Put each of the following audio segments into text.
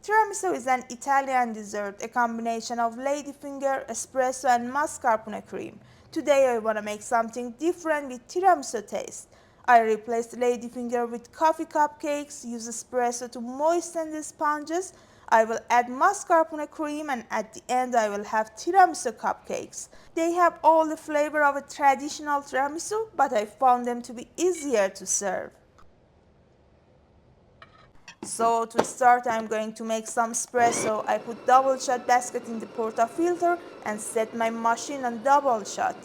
Tiramisu is an Italian dessert, a combination of ladyfinger, espresso, and mascarpone cream. Today I want to make something different with tiramisu taste. I replaced ladyfinger with coffee cupcakes, use espresso to moisten the sponges. I will add mascarpone cream and at the end I will have tiramisu cupcakes. They have all the flavor of a traditional tiramisu, but I found them to be easier to serve. So to start I'm going to make some espresso. I put double shot basket in the portafilter and set my machine on double shot.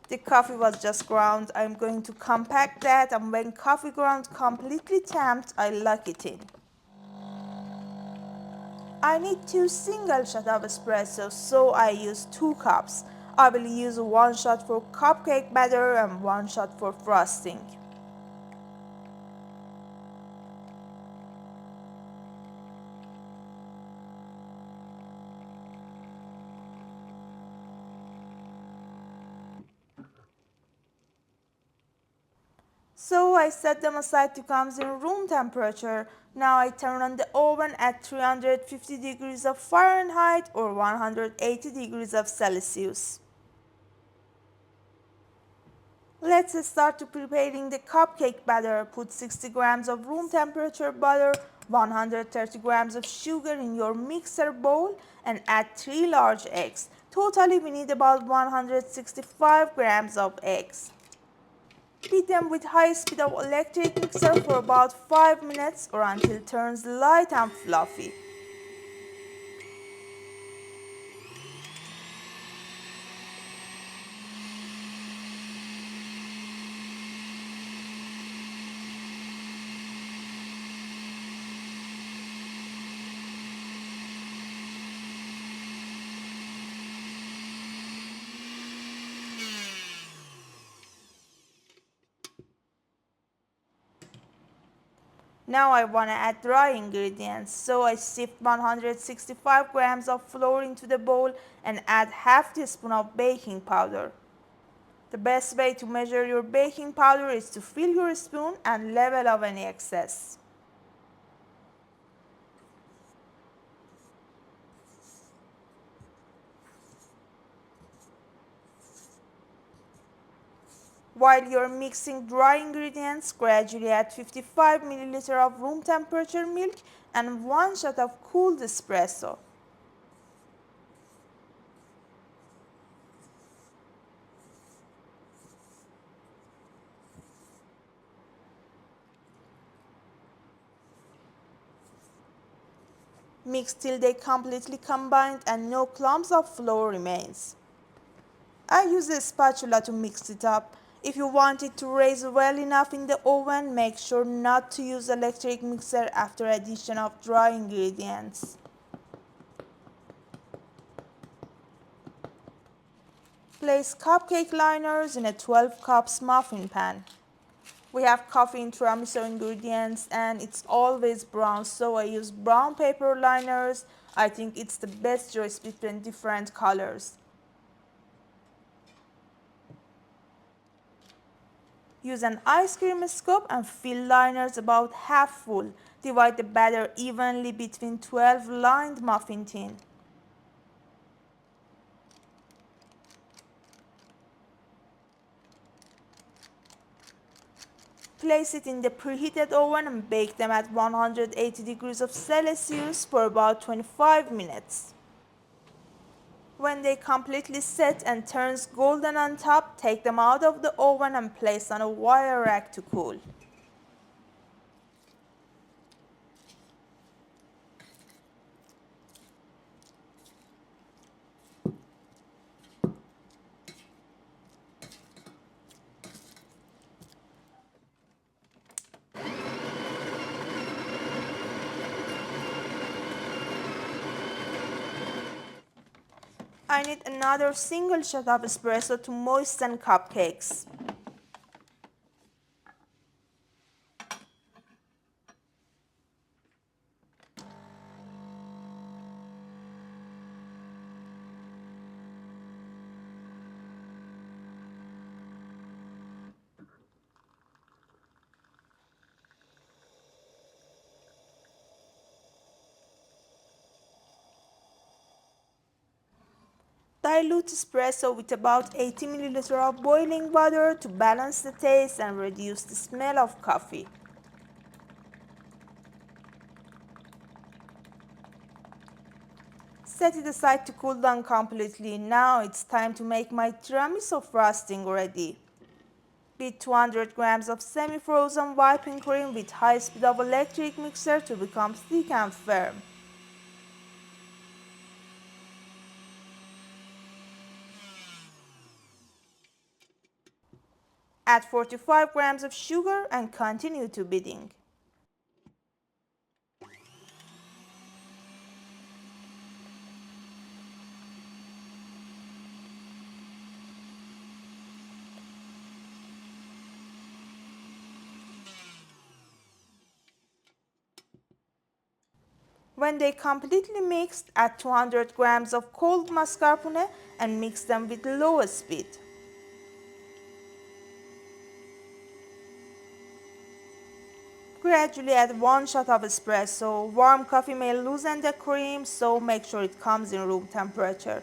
The coffee was just ground. I'm going to compact that and when coffee ground completely tamped, I lock it in. I need 2 single shot of espresso, so I use 2 cups. I will use 1 shot for cupcake batter and 1 shot for frosting. So I set them aside to come in room temperature. Now I turn on the oven at 350 degrees of Fahrenheit or 180 degrees of Celsius. Let's start to preparing the cupcake batter. Put 60 grams of room temperature butter, 130 grams of sugar in your mixer bowl and add 3 large eggs. Totally we need about 165 grams of eggs. Beat them with high speed of electric mixer for about 5 minutes or until it turns light and fluffy. Now I want to add dry ingredients, so I sift 165 grams of flour into the bowl and add half teaspoon of baking powder. The best way to measure your baking powder is to fill your spoon and level off any excess. While you're mixing dry ingredients, gradually add 55 ml of room temperature milk and 1 shot of cooled espresso. Mix till they completely combined and no clumps of flour remains. I use a spatula to mix it up. If you want it to raise well enough in the oven, make sure not to use electric mixer after addition of dry ingredients. Place cupcake liners in a 12 cups muffin pan. We have coffee in tiramisu ingredients and it's always brown, so I use brown paper liners. I think it's the best choice between different colors. Use an ice cream scoop and fill liners about half full. Divide the batter evenly between 12 lined muffin tin. Place it in the preheated oven and bake them at 180 degrees of Celsius for about 25 minutes. When they completely set and turns golden on top, take them out of the oven and place on a wire rack to cool. I need another single shot of espresso to moisten cupcakes. Dilute espresso with about 80 ml of boiling water to balance the taste and reduce the smell of coffee. Set it aside to cool down completely. Now it's time to make my tiramisu frosting ready. Beat 200 grams of semi-frozen whipping cream with high speed of electric mixer to become thick and firm. Add 45 grams of sugar and continue to beating. When they completely mixed, add 200 grams of cold mascarpone and mix them with low speed. Gradually add 1 shot of espresso. Warm coffee may loosen the cream, so make sure it comes in room temperature.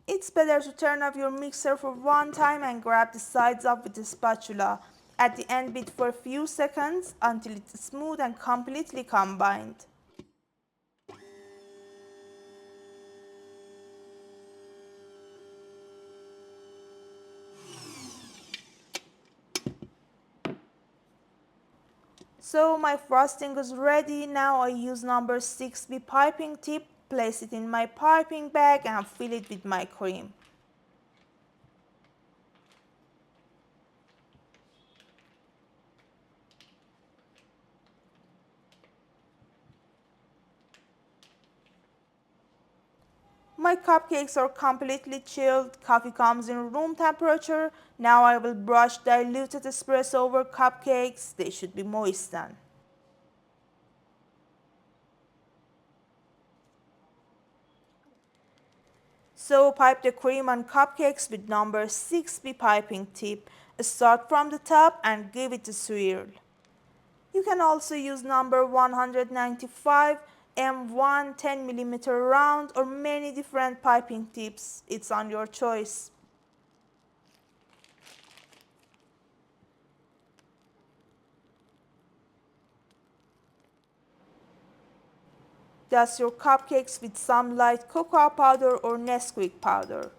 It's better to turn off your mixer for one time and grab the sides up with a spatula. At the end, beat for a few seconds until it's smooth and completely combined. So my frosting is ready. Now I use number 6B piping tip, place it in my piping bag and fill it with my cream. My cupcakes are completely chilled. Coffee comes in room temperature. Now I will brush diluted espresso over cupcakes. They should be moistened. So pipe the cream on cupcakes with number 6B piping tip. Start from the top and give it a swirl. You can also use number 195 M1 10mm round or many different piping tips. It's on your choice. Dust your cupcakes with some light cocoa powder or nesquik powder.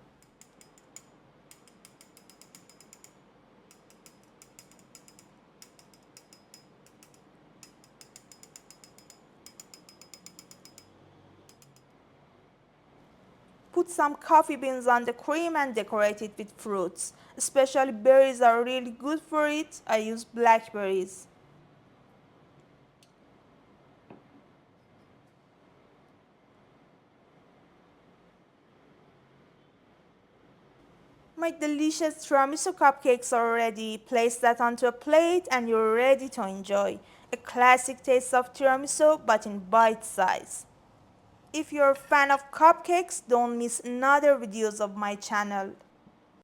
Put some coffee beans on the cream and decorate it with fruits. Especially berries are really good for it. I use blackberries. My delicious tiramisu cupcakes are ready. Place that onto a plate and you're ready to enjoy. A classic taste of tiramisu but in bite size. If you're a fan of cupcakes, don't miss another videos of my channel.